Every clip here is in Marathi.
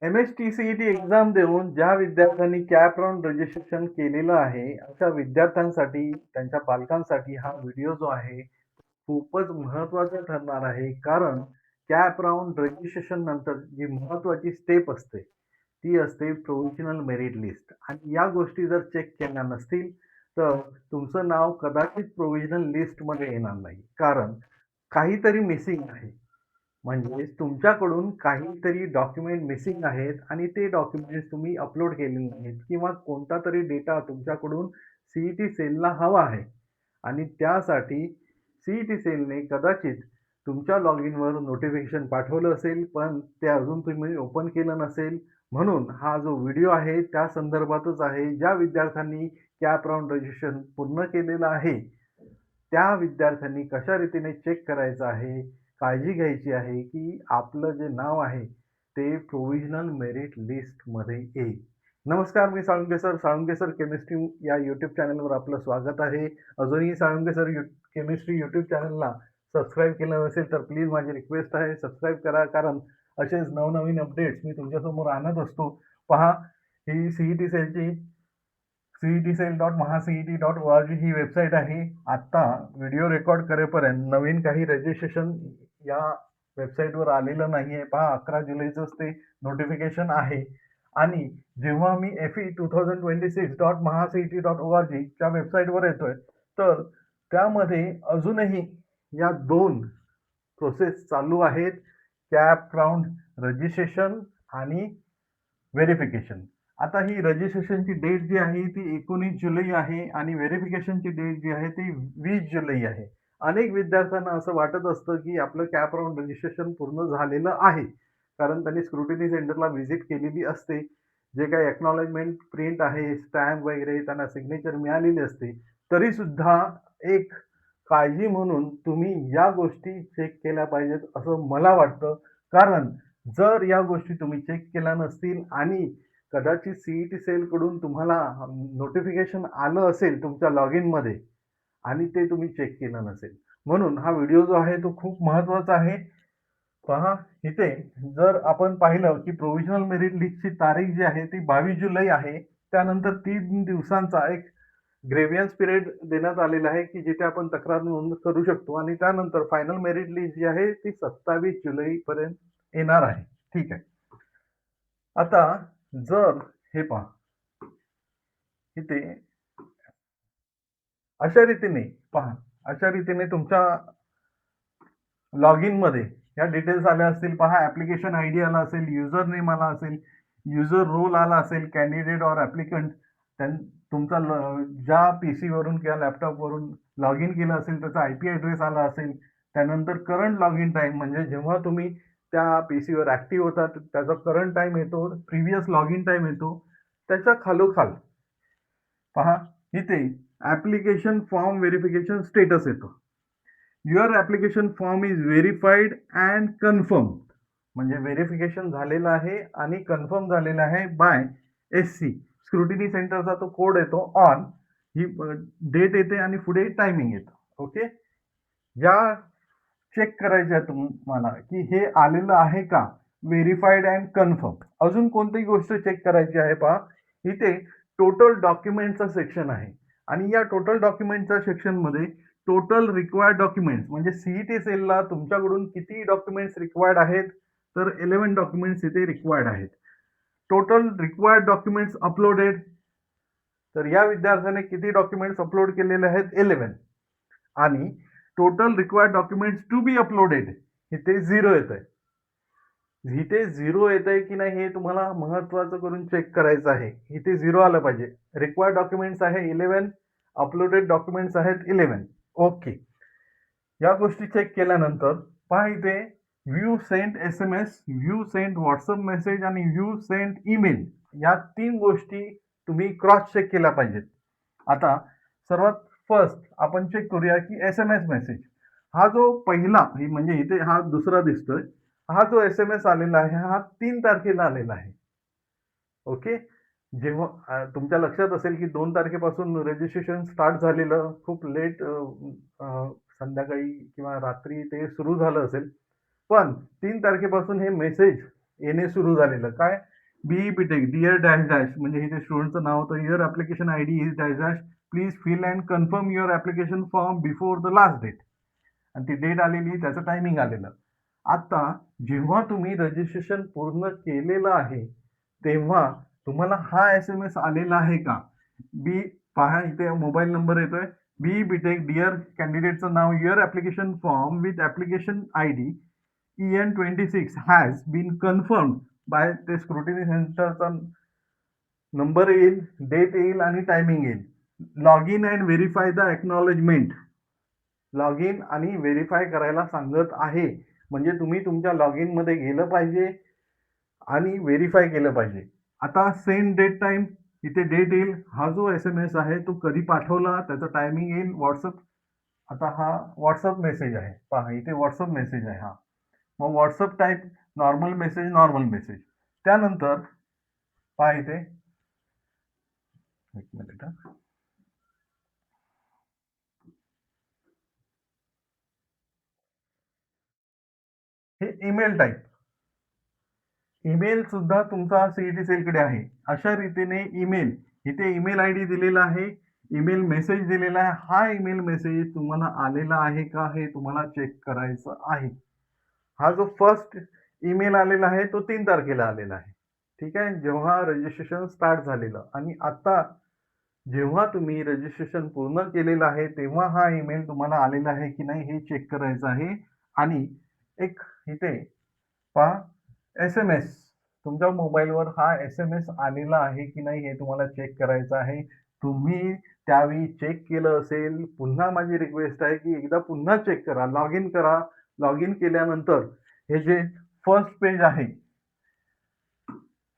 MSTCET एक्झाम देऊन ज्या विद्यार्थ्यांनी कॅप राउंड रजिस्ट्रेशन केलेलं आहे, अशा विद्यार्थ्यांसाठी, त्यांच्या पालकांसाठी हा व्हिडिओ जो आहे खूपच महत्त्वाचा ठरणार आहे. कारण कॅप राउंड रजिस्ट्रेशन नंतर जी महत्त्वाची स्टेप असते, ती असते प्रोव्हिजनल मेरिट लिस्ट आणि या गोष्टी जर चेक केल्या नसतील, तर तुमचं नाव कदाचित प्रोव्हिजनल लिस्टमध्ये येणार नाही. कारण काहीतरी मिसिंग आहे. म्हणजे तुमच्याकडून काहीतरी डॉक्युमेंट मिसिंग आहेत आणि ते डॉक्युमेंट्स तुम्ही अपलोड केले नाहीत किंवा कोणता तरी डेटा तुमच्याकडून सीईटी सेलला हवा आहे आणि त्यासाठी सीईटी सेलने कदाचित तुमच्या लॉग इनवर नोटिफिकेशन पाठवलं असेल, पण ते अजून तुम्ही ओपन केलं नसेल. म्हणून हा जो व्हिडिओ आहे त्या संदर्भातच आहे. ज्या विद्यार्थ्यांनी कॅप राउंड रजिस्ट्रेशन पूर्ण केलेलं आहे, त्या विद्यार्थ्यांनी कशा रीतीने चेक करायचं आहे, काळजी घ्यायची आहे, की आपलं जे नाव आहे ते प्रोव्हिजनल मेरिट लिस्टमध्ये येईल. नमस्कार, मी Salunkhe sir. Salunkhe sir chemistry या यूट्यूब चॅनलवर आपलं स्वागत आहे. अजूनही साळुंखे सर केमिस्ट्री यूट्यूब चॅनलला सबस्क्राईब केलं नसेल तर प्लीज माझी रिक्वेस्ट आहे, सबस्क्राईब करा. कारण असेच नवनवीन अपडेट्स मी तुमच्यासमोर आणत असतो. पहा, ही सीईटी सेलची cetcell.mahacet.org ही वेबसाईट आहे. आता व्हिडिओ रेकॉर्ड करेपर्यंत नवीन काही रजिस्ट्रेशन या वेबसाईटवर आलेलं नाहीये. पहा, 11 जुलैचंच ते नोटिफिकेशन आहे आणि जेव्हा मी FE2026.mahacet.org च्या वेबसाईटवर येतोय, तर त्यामध्ये अजूनही या 2 प्रोसेस चालू आहेत. कॅप राउंड रजिस्ट्रेशन आणि व्हेरिफिकेशन. आता ही रजिस्ट्रेशनची डेट जी आहे ती 19 जुलै आहे आणि व्हेरिफिकेशनची डेट जी आहे ती 20 जुलै आहे. अनेक विद्यार्थ्यांना असं वाटत असतं की आपलं कॅप राउंड रजिस्ट्रेशन पूर्ण झालेलं आहे. कारण त्यांनी स्क्रुटिनी सेंटरला व्हिजिट केलेली असते. जे काही एक्नॉलेजमेंट प्रिंट आहे, स्टॅम्प वगैरे त्यांना सिग्नेचर मिळालेली असते. तरी सुद्धा एक काळजी म्हणून तुम्ही या गोष्टी चेक केल्या पाहिजेत असं मला वाटतं. कारण जर या गोष्टी तुम्ही चेक केल्या नसतील आणि कदाचित सीईटी सेलकडून तुम्हाला नोटिफिकेशन आलं असेल तुमच्या लॉग इनमध्ये आणि ते तुम्ही चेक केलं नसेल. म्हणून हा व्हिडिओ जो आहे तो खूप महत्त्वाचा आहे. पहा, इथे जर आपण पाहिलं की प्रोव्हिजनल मेरिट लिस्टची तारीख जी आहे ती 22 जुलै आहे. त्यानंतर 3 दिवसांचा एक ग्रेव्हियन्स पिरियड देण्यात आलेला आहे की जिथे आपण तक्रार नोंद करू शकतो आणि त्यानंतर फायनल मेरिट लिस्ट जी आहे ती 27 जुलैपर्यंत येणार आहे. ठीक आहे. आता जर हे पहा, इथे अशा रीतीने पहा, अशा रीतीने तुमच्या लॉग इनमध्ये या डिटेल्स आल्या असतील. पहा, ॲप्लिकेशन आयडी आला असेल, युजर नेम आला असेल, युजर रोल आला असेल, कॅन्डिडेट ऑर ॲप्लिकंट तुमचा ज्या पीसीवरून किंवा लॅपटॉपवरून लॉग इन केलं असेल त्याचा आयपी ॲड्रेस आला असेल. त्यानंतर करंट लॉग इन टाईम म्हणजे जेव्हा तुम्ही त्या पीसीवर ॲक्टिव्ह होतात त्याचा करंट टाईम येतो, प्रिव्हियस लॉग इन टाईम येतो. त्याच्या खालोखाल पहा, इथे ॲप्लिकेशन फॉर्म व्हेरिफिकेशन स्टेटस येतो. Your application form is verified and confirm. म्हणजे व्हेरिफिकेशन झालेलं आहे आणि कन्फर्म झालेलं आहे बाय SC. स्क्रुटिनी सेंटरचा तो कोड येतो ऑन, ही डेट येते आणि पुढे टायमिंग येतं. ओके, या चेक करायचं आहे तुम्हाला की हे आलेलं आहे का, व्हेरीफाईड अँड कन्फर्म. अजून कोणतीही गोष्ट चेक करायची आहे. पहा, इथे टोटल डॉक्युमेंटचा सेक्शन आहे आणि या टोटल डॉक्युमेंटच्या सेक्शनमध्ये टोटल रिक्वायर्ड डॉक्युमेंट्स म्हणजे सीईटी सेलला तुमच्याकडून किती डॉक्युमेंट्स रिक्वायर्ड आहेत, तर 11 डॉक्युमेंट्स इथे रिक्वायर्ड आहेत. टोटल रिक्वायर्ड डॉक्युमेंट्स अपलोडेड, तर या विद्यार्थ्याने किती डॉक्युमेंट्स अपलोड केलेले आहेत, 11. आणि total required documents to be uploaded इथे 0 येत आहे. इथे 0 येत आहे की नाही हे तुम्हाला महत्वाचं करून चेक करायचं आहे. इथे 0 आलं पाहिजे. रिक्वायर्ड डॉक्युमेंट्स आहे 11, अपलोडेड डॉक्युमेंट्स आहेत 11. ओके, या गोष्टी चेक केल्यानंतर पहा, इथे view sent SMS, view sent WhatsApp message आणि व्ह्यू सेंट ईमेल या 3 गोष्टी तुम्ही क्रॉस चेक केल्या पाहिजेत. आता सर्वात फर्स्ट आपण चेक करूया की SMS मेसेज हा जो पहिला म्हणजे इथे हा दुसरा दिसतोय, हा जो SMS आलेला आहे हा 3 तारखेला आलेला आहे. ओके, जेव्हा तुमच्या लक्षात असेल की 2 तारखेपासून रजिस्ट्रेशन स्टार्ट झालेलं, खूप लेट संध्याकाळी किंवा रात्री ते सुरू झालं असेल. पण 3 तारखेपासून हे मेसेज येणे सुरू झालेलं. काय BE BTech dear dash dash म्हणजे इथे स्टुडंटचं नाव होतं. Your application I D is dash dash please fill and confirm your application form before the last date. आणि ती डेट आलेली, त्याचं टायमिंग आलेलं. आता जेव्हा तुम्ही रजिस्ट्रेशन पूर्ण केलेलं आहे तेव्हा तुम्हाला हा SMS आलेला आहे का? बी पहा इथे मोबाईल नंबर येतोय. बी बीटेक डिअर कॅन्डिडेटचं नाव, your application form with application I D EN26 has been confirmed by ते स्क्रुटिनी सेंटरचा नंबर येईल, डेट येईल आणि टायमिंग येईल. Log in and verify the acknowledgement. Log in आणि व्हेरीफाय करायला सांगत आहे. म्हणजे तुम्ही तुमच्या लॉग इन मध्ये गेलं पाहिजे आणि व्हेरीफाय केलं पाहिजे. आता सेंड डेट टाइम इथे डेट येईल. हा जो SMS आहे तो कधी पाठवला त्याचं टायमिंग येईल. व्हॉट्सअप, आता हा व्हॉट्सअप मेसेज आहे. पहा इथे व्हॉट्सअप मेसेज आहे हा. मग WhatsApp type normal message, normal message. त्यानंतर पहा इथे एक मिनिट हा. हे ईमेल टाईप. ईमेल सुद्धा तुमचा सीईटी सेलकडे आहे. अशा रीतीने ईमेल, इथे ईमेल आय डी दिलेला आहे, ईमेल मेसेज दिलेला आहे. हा ईमेल मेसेज तुम्हाला आलेला आहे का हे तुम्हाला चेक करायचं आहे. हा जो फर्स्ट ईमेल आलेला आहे तो 3 तारखेला आलेला आहे. ठीक आहे, जेव्हा रजिस्ट्रेशन स्टार्ट झालेलं. आणि आता जेव्हा तुम्ही रजिस्ट्रेशन पूर्ण केलेलं आहे तेव्हा हा ईमेल तुम्हाला आलेला आहे की नाही हे चेक करायचं आहे. आणि एक इथे पहा SMS, तुमच्या मोबाईलवर हा SMS आलेला आहे की नाही हे तुम्हाला चेक करायचं आहे. तुम्ही त्यावेळी चेक केलं असेल, पुन्हा माझी रिक्वेस्ट आहे की एकदा पुन्हा चेक करा, लॉग इन करा. लॉग इन केल्यानंतर हे जे फर्स्ट पेज आहे,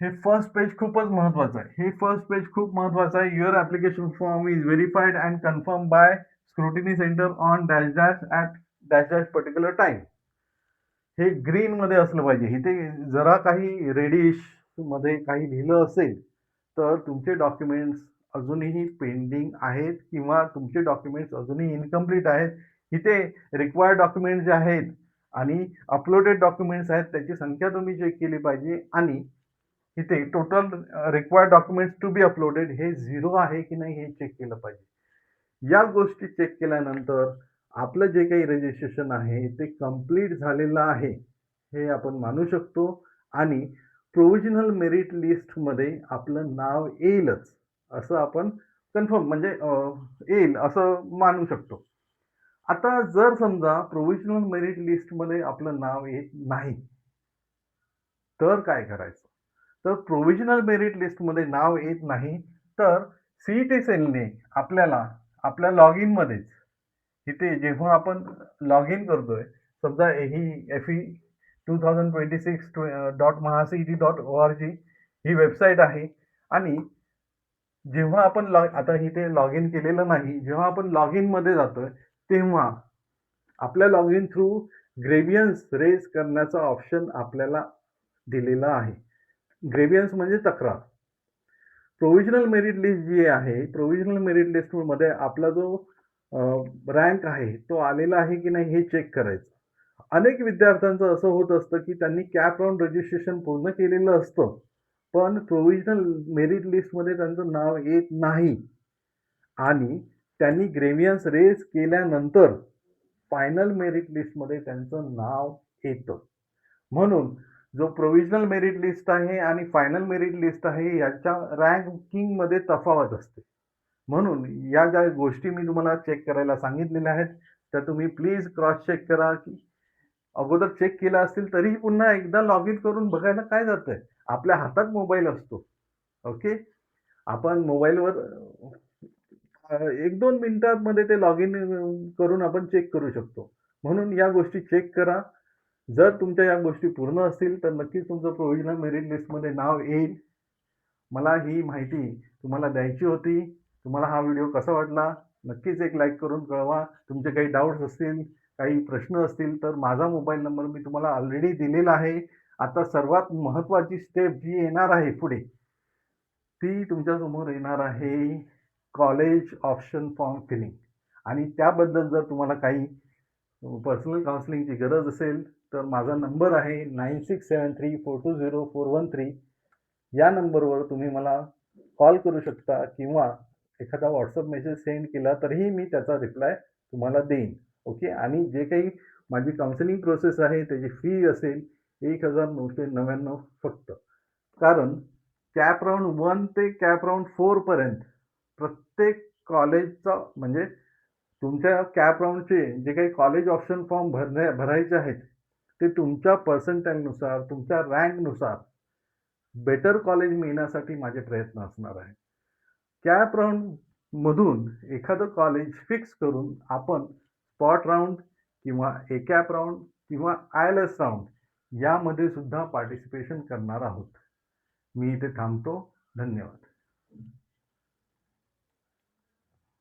हे फर्स्ट पेज खूपच महत्वाचं आहे. हे फर्स्ट पेज खूप महत्वाचं आहे. Your application form is verified and confirm by scrutiny centre on dash dash at dash dash particular time. हे ग्रीन मध्ये असलं पाहिजे. इथे जरा काही रेडिश मध्ये काही लिहिलं असेल तर तुमचे डॉक्युमेंट्स अजूनही पेंडिंग आहेत किंवा तुमचे डॉक्युमेंट्स अजूनही इनकम्प्लीट आहेत. इथे रिक्वायर्ड डॉक्युमेंट्स जे आहेत आणि अपलोडेड डॉक्युमेंट्स आहेत त्याची संख्या तुम्ही चेक केली पाहिजे. आणि इथे total required documents to be uploaded हे 0 आहे की नाही हे चेक केलं पाहिजे. या गोष्टी चेक केल्यानंतर आपलं जे काही रजिस्ट्रेशन आहे ते कंप्लीट झालेलं आहे हे आपण मानू शकतो. आणि प्रोव्हिजनल मेरिट लिस्ट मध्ये आपलं नाव येईलच असं आपण कन्फर्म म्हणजे येईल असं मानू शकतो. आता जर समजा प्रोव्हिजनल मेरिट लिस्ट मध्ये आपलं नाव येत नाही तर काय करायचं? तर प्रोव्हिजनल मेरिट लिस्टमध्ये नाव येत नाही तर सीईटी सेलने आपल्याला आपल्या लॉग इन मध्येच इथे जेव्हा आपण लॉग इन करतोय, समजा ही FE2026.MahaCET.org ही वेबसाईट आहे. आणि जेव्हा आपण आता इथे लॉग इन केलेलं नाही, जेव्हा आपण लॉग इन मध्ये जातोय तेव्हा आपल्या लॉग इन थ्रू ग्रेव्हियन्स रेज करण्याचा ऑप्शन आपल्याला दिलेला आहे. ग्रेव्हियन्स म्हणजे तक्रार. प्रोव्हिजनल मेरिट लिस्ट जी आहे, प्रोव्हिजनल मेरिट लिस्टमध्ये आपला जो रँक आहे तो आलेला आहे की नाही हे चेक करायचं. अनेक विद्यार्थ्यांचं असं होत असतं की त्यांनी कॅप राउंड रजिस्ट्रेशन पूर्ण केलेलं असतं पण प्रोव्हिजनल मेरिट लिस्टमध्ये त्यांचं नाव येत नाही आणि त्यांनी ग्रेव्हियन्स रेज केल्यानंतर फायनल मेरिट लिस्टमध्ये त्यांचं नाव येतं. म्हणून जो प्रोव्हिजनल मेरिट लिस्ट आहे आणि फायनल मेरिट लिस्ट आहे याच्या रँकिंग मध्ये तफावत असते. म्हणून या ज्या गोष्टी मी तुम्हाला चेक करायला सांगितलेल्या आहेत त्या तुम्ही प्लीज क्रॉस चेक करा. की अगोदर चेक केला असतील तरीही पुन्हा एकदा लॉग इन करून बघायला काय जातंय. आपल्या हातात मोबाईल असतो. ओके, आपण मोबाईलवर 1-2 मिनिटांमध्ये ते लॉग इन करून आपण चेक करू शकतो. म्हणून या गोष्टी चेक करा. जर तुमच्या या गोष्टी पूर्ण असतील तर नक्कीच तुमचं प्रोव्हिजनल मेरिट लिस्टमध्ये नाव येईल. मला ही माहिती तुम्हाला द्यायची होती. तुम्हाला हा व्हिडिओ कसा वाटला नक्कीच एक लाईक करून कळवा. तुमचे काही डाऊट्स असतील, काही प्रश्न असतील तर माझा मोबाईल नंबर मी तुम्हाला ऑलरेडी दिलेला आहे. आता सर्वात महत्त्वाची स्टेप जी येणार आहे पुढे ती तुमच्यासमोर येणार आहे कॉलेज ऑप्शन फॉर्म फिलिंग. आणि त्याबद्दल जर तुम्हाला काही पर्सनल काउन्सिलिंगची गरज असेल तर माझा नंबर आहे 9673420413. या नंबरवर तुम्ही मला कॉल करू शकता किंवा एखादा व्हॉट्सअप मेसेज सेंड केला तरीही मी त्याचा रिप्लाय तुम्हाला देईन. ओके. आणि जे काही माझी काउन्सिलिंग प्रोसेस आहे त्याची फी असेल 1999 फक्त. कारण कॅप राउंड 1 ते कॅप राउंड 4 पर्यंत प्रत्येक कॉलेजचा म्हणजे तुमच्या कॅप राउंडचे जे काही कॉलेज ऑप्शन फॉर्म भरायचे आहेत ते तुमच्या पर्सेंटाईलनुसार, तुमच्या रँकनुसार बेटर कॉलेज मिळण्यासाठी माझे प्रयत्न असणार आहे. कॅप राउंड मधून एखादं कॉलेज फिक्स करून आपण स्पॉट राउंड किंवा ए कॅप राउंड किंवा IELTS राउंड यामध्ये सुद्धा पार्टिसिपेशन करणार आहोत. मी इथे थांबतो. धन्यवाद.